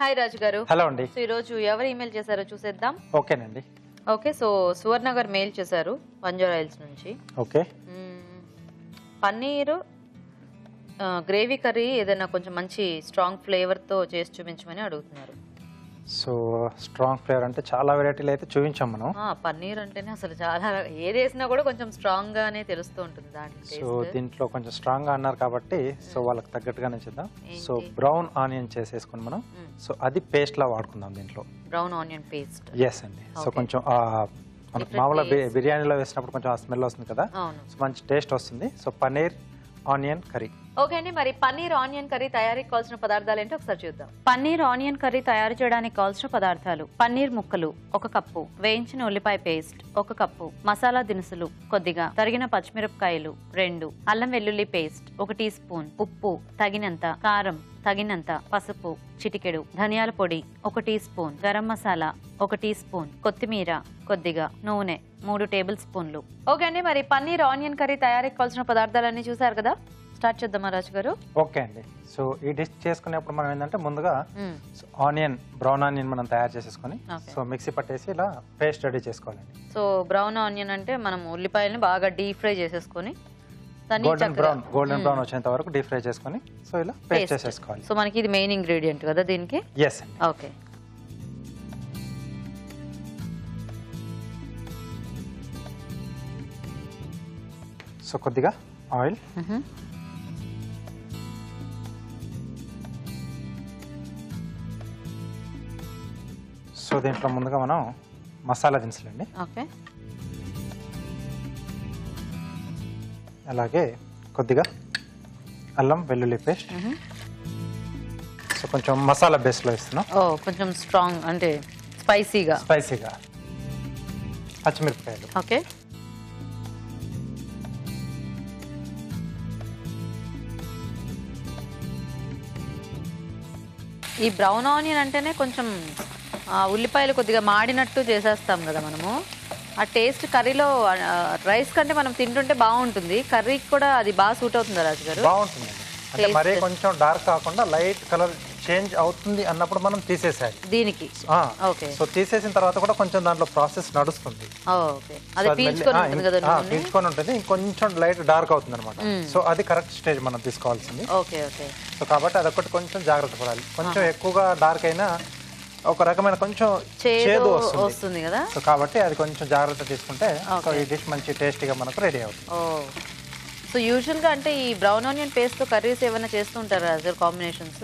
Hi రాజు గారు. Hello అండి. So ఈ రోజు ఎవరు ఈమెయిల్ చేశారో చూసేద్దాం. ఓకేనండి. ఓకే, సో సువర్ణ గారు మెయిల్ చేశారు బంజారా హిల్స్ నుంచి. ఓకే. పన్నీర్ గ్రేవీ కర్రీ ఏదైనా కొంచెం మంచి స్ట్రాంగ్ ఫ్లేవర్తో చేసి చూపించమని అడుగుతున్నారు. సో స్ట్రాంగ్ ఫ్లేవర్ అంటే చాలా వెరైటీలు అయితే చూపించాం మనం. పన్నీర్ అంటేనే అసలు చాలా ఏది వేసినా కూడా కొంచెం స్ట్రాంగ్ గానే తెలుస్తూ ఉంటుంది దాంట్లో. సో దీంట్లో కొంచెం స్ట్రాంగ్ గా అన్నారు కాబట్టి సో వాళ్ళకి తగ్గట్టుగానే చేద్దాం. సో బ్రౌన్ ఆనియన్ చేసేసుకుని మనం సో అది పేస్ట్ లా వాడుకుందాం దీంట్లో. Brown onion paste. ఎస్ అండి. సో కొంచెం మనకు మామూలుగా బిర్యానీలో వేసినప్పుడు కొంచెం ఆ స్మెల్ వస్తుంది కదా, సో మంచి టేస్ట్ వస్తుంది. So paneer onion curry. Okay అండి, మరి పన్నీర్ ఆనియన్ కర్రీ తయారీకి కావాల్సిన పదార్థాలు ఏంటో ఒకసారి చూద్దాం. పన్నీర్ ఆనియన్ కర్రీ తయారు చేయడానికి కావాల్సిన పదార్థాలు: పన్నీర్ ముక్కలు 1 కప్పు, వేయించిన ఉల్లిపాయ పేస్ట్ 1 కప్పు, మసాలా దినుసులు కొద్దిగా, తరిగిన పచ్చిమిరపకాయలు 2, అల్లం వెల్లుల్లి పేస్ట్ 1 టీ స్పూన్, ఉప్పు తగినంత, కారం తగినంత, పసుపు చిటికెడు, ధనియాల పొడి 1 teaspoon, garam masala 1 teaspoon, కొత్తిమీర కొద్దిగా, నూనె 3 టేబుల్ స్పూన్లు. ఓకే అండి, మరి పన్నీర్ ఆనియన్ కర్రీ తయారీకి కావాల్సిన పదార్థాలన్నీ చూసారు కదా, స్టార్ట్ చేద్దామా రాజు గారు? ఓకే అండి. సో ఈ డిష్ చేసుకునేప్పుడు మనం ఏంటంటే ముందుగా ఆనియన్ బ్రౌన్ ఆనియన్ మనం తయారు చేసేసుకొని సో మిక్సీ పట్టేసి ఇలా పేస్ట్ రెడీ చేసుకోవాలండి. సో బ్రౌన్ ఆనియన్ అంటే మనం ఉల్లిపాయలని బాగా డీప్ ఫ్రై చేసేసుకొని గోల్డెన్ బ్రౌన్ వచ్చేంత వరకు డీప్ ఫ్రై చేసుకొని సో ఇలా పేస్ట్ చేసేసుకోవాలి. సో మనకి ఇది మెయిన్ ఇంగ్రీడియంట్ కదా దీనికి. ఎస్ అండి. ఓకే. సో కొద్దిగా ఆయిల్, సో దీంట్లో ముందుగా మనం మసాలా దినుసులండి. ఓకే. అలాగే కొద్దిగా అల్లం వెల్లుల్లి పేస్ట్. సో కొంచెం మసాలా బేస్లో ఇస్తున్నాం. కొంచెం స్ట్రాంగ్ అంటే స్పైసీగా. పచ్చిమిరపకాయలు. ఓకే. ఈ బ్రౌన్ ఆనియన్ అంటేనే కొంచెం ఉల్లిపాయలు కొద్దిగా మాడినట్టు చేసేస్తాం కదా మనము. ఆ టేస్ట్ కర్రీలో రైస్ కంటే మనం తింటుంటే బాగుంటుంది. కర్రీకి కూడా అది బాగా సూట్ అవుతుంది రాజు గారు. బాగుంటుంది. అంటే మరీ కొంచెం డార్క్ కాకుండా లైట్ కలర్ చేంజ్ అవుతుంది అన్నప్పుడు మనం తీసేసాలి దీనికి. సో తీసేసిన తర్వాత కూడా కొంచెం దాంట్లో ప్రాసెస్ నడుస్తుంది. పీల్చుకొని ఉంటుంది, ఇంకొంచెం లైట్ డార్క్ అవుతుంది అనమాట. సో అది కరెక్ట్ స్టేజ్ మనం తీసుకోవాల్సింది. సో కాబట్టి అదొకటి కొంచెం జాగ్రత్త పడాలి. కొంచెం ఎక్కువగా డార్క్ అయినా ఒక రకమైన కొంచెం చేదు వస్తుంది కదా. సో కాబట్టి అది కొంచెం జాగ్రత్త తీసుకుంటే ఈ డిష్ మంచి టేస్టీగా మనకు రెడీ అవుతుంది. సో యూజువల్గా అంటే ఈ బ్రౌన్ ఆనియన్ పేస్ట్తో కర్రీస్ ఏమైనా చేస్తుంటారా సార్ కాంబినేషన్స్?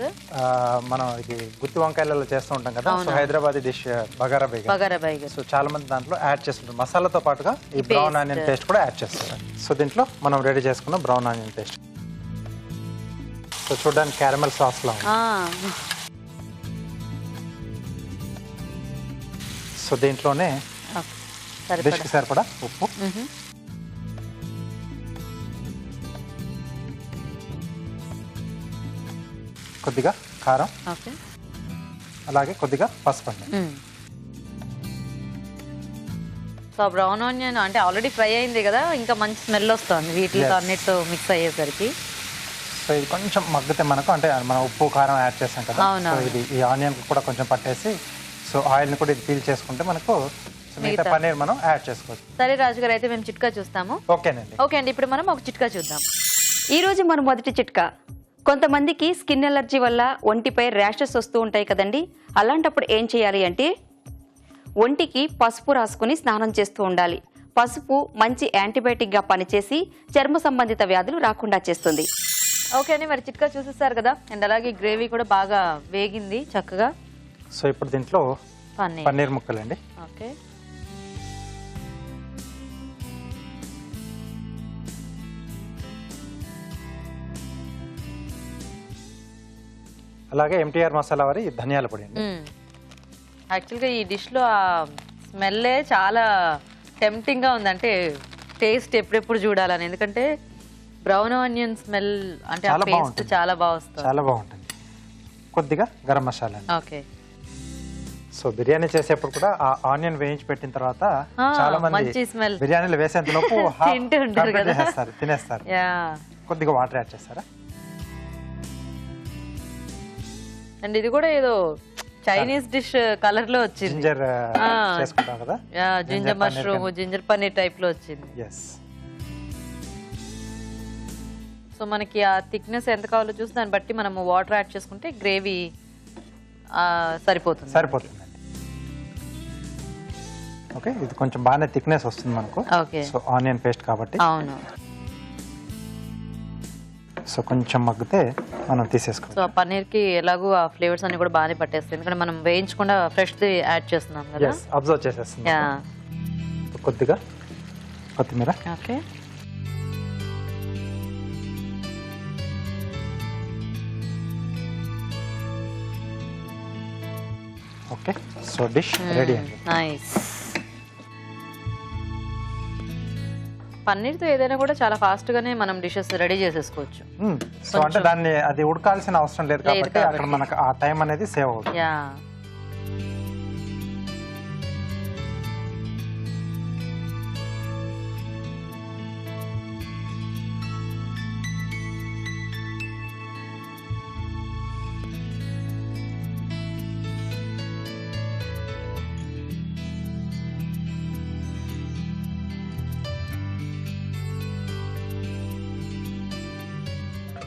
మనం ఇది గుత్తి వంకాయలలో చేస్తూ ఉంటాం కదా. So Hyderabadi dish bagara baingan. So చాలా మంది దాంట్లో యాడ్ చేస్తుంటారు. మసాలాతో పాటుగా ఈ బ్రౌన్ ఆనియన్ పేస్ట్ కూడా యాడ్ చేస్తారు. సో దీంట్లో మనం రెడీ చేసుకున్న బ్రౌన్ ఆనియన్ పేస్ట్ సో చూడడానికి క్యారమెల్ సాస్ లా ఉంది. సో దీంట్లోనే డిష్కి సరిపడా ఉప్పు, కొద్దిగా కారం, అలాగే కొద్దిగా పసుపు అండి. సో బ్రౌన్ ఆనియన్ అంటే ఆల్రెడీ ఫ్రై అయింది కదా, ఇంకా మంచి స్మెల్ వస్తుంది వీటితో అన్నిటితో మిక్స్ అయ్యేసరికి. సో ఇది కొంచెం మగ్గితే మనకు అంటే మనం ఉప్పు కారం యాడ్ చేస్తాం కదా, సో ఇది ఈ ఆనియన్ కూడా కొంచెం పట్టేసి సో ఆయిల్ని కూడా ఇది పీల్ చేసుకుంటే మనకు మిగతా పన్నీర్ మనం యాడ్ చేసుకోవచ్చు. సరే రాజు గారు, అయితే మేము చిట్కా చూస్తాము. ఓకేనండి. ఓకే అండి, ఇప్పుడు మనం ఒక చిట్కా చూద్దాం. ఈ రోజు మన మొదటి చిట్కా: కొంతమందికి స్కిన్ ఎలర్జీ వల్ల ఒంటిపై ర్యాషెస్ వస్తూ ఉంటాయి కదండి. అలాంటప్పుడు ఏం చేయాలి అంటే ఒంటికి పసుపు రాసుకుని స్నానం చేస్తూ ఉండాలి. పసుపు మంచి యాంటీబయాటిక్గా పనిచేసి చర్మ సంబంధిత వ్యాధులు రాకుండా చేస్తుంది. ఓకే అండి, మరి చిట్కా చూసేస్తారు కదా, అండ్ అలాగే గ్రేవీ కూడా బాగా వేగింది చక్కగా. సో ఇప్పుడు దీంట్లో పన్నీర్ ముక్కలండి. ఓకే. అలాగే ఎంటీఆర్ మసాలా వారి ధనియాల పొడి అండి. యాక్చువల్గా ఈ డిష్లో ఆ స్మెల్లే చాలా టెంప్టింగ్గా ఉంది, అంటే టేస్ట్ ఎప్పుడెప్పుడు చూడాలని. ఎందుకంటే బ్రౌన్ ఆనియన్ స్మెల్ అంటే ఆ పేస్ట్ చాలా బాగుంటుంది. కొద్దిగా గరం మసాలా. ఓకే. సో బిర్యానీ చేసేప్పుడు కూడా ఆ ఆనియన్ వేయించి పెట్టిన తర్వాత చాలా మంది బిర్యానీలో వేసేంత లోపు తినేస్తారు. కొద్దిగా వాటర్ యాడ్ చేస్తారా? అండ్ ఇది కూడా ఏదో చైనీస్ డిష్ కలర్ లో వచ్చింది. జింజర్ చేసుకుంటాం కదా, ginger mushroom, ginger paneer type లో వచ్చింది. ఎస్. సో మనకి ఆ థిక్నెస్ ఎంత కావాలో చూసి దాన్ని బట్టి మనము వాటర్ యాడ్ చేసుకుంటే గ్రేవీ సరిపోతుందండి. ఓకే, ఇది కొంచెం బాగానే థిక్నెస్ వస్తుంది మనకు. ఓకే, సో ఆనియన్ పేస్ట్ కాబట్టి. అవును. సో కొంచెం మగ్గితే మనం తీసేసుకోవాలి. సో ఆ పన్నీర్ కి ఎలాగో ఆ ఫ్లేవర్స్ అన్ని కూడా బాగానే పట్టేస్తాయి, ఎందుకంటే మనం వేయించకుండా ఫ్రెష్ ది యాడ్ చేస్తున్నాం కదా. అబ్జర్వ్ చేసేస్తుంది. కొద్దిగా కొత్తిమీర. Okay, okay. So dish ready అండి. నైస్. పన్నీర్తో ఏదైనా కూడా చాలా ఫాస్ట్ గానే మనం డిషెస్ రెడీ చేసేసుకోవచ్చు. సో అంటే దాన్ని అది ఉడకాల్సిన అవసరం లేదు కాబట్టి అక్కడ మనకు ఆ టైం అనేది సేవ్ అవుతుంది. యా.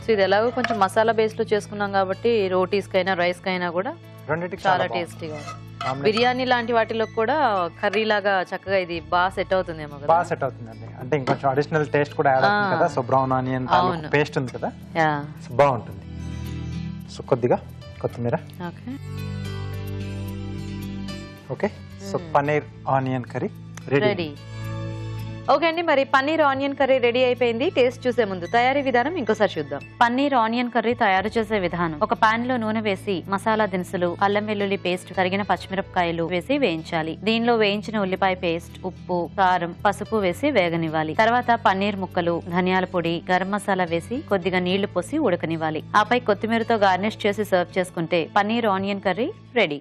సో ఇది ఎలాగో కొంచెం మసాలా బేస్ లో చేసుకున్నాం కాబట్టి రోటీస్ కైనా రైస్ కైనా కూడా చాలా టేస్టీగా ఉంటుంది. బిర్యానీ లాంటి వాటిలో కూడా కర్రీ లాగా చక్కగా ఇది బాగా సెట్ అవుతుందేమో కదా. బాగా సెట్ అవుతుందండి. అంటే ఇంకొంచెం అడిషనల్ టేస్ట్ కూడా యాడ్ అవుతుంది కదా. సో బ్రౌన్ ఆనియన్ పేస్ట్ ఉంది కదా, బాగుంటుంది. సో కొద్దిగా కొత్తిమీర. Okay, okay. So paneer onion curry ready. Okay అండి, మరి పన్నీర్ ఆనియన్ కర్రీ రెడీ అయిపోయింది. టేస్ట్ చూసే ముందు తయారీ విధానం ఇంకోసారి చూద్దాం. పన్నీర్ ఆనియన్ కర్రీ తయారు చేసే విధానం: ఒక పాన్ లో నూనె వేసి మసాలా దినుసులు, అల్లం వెల్లుల్లి పేస్ట్, తరిగిన పచ్చిమిరపకాయలు వేసి వేయించాలి. దీనిలో వేయించిన ఉల్లిపాయ పేస్ట్, ఉప్పు, కారం, పసుపు వేసి వేగనివ్వాలి. తర్వాత పన్నీర్ ముక్కలు, ధనియాల పొడి, గరం మసాలా వేసి కొద్దిగా నీళ్లు పోసి ఉడకనివ్వాలి. ఆపై కొత్తిమీరతో గార్నిష్ చేసి సర్వ్ చేసుకుంటే పన్నీర్ ఆనియన్ కర్రీ రెడీ.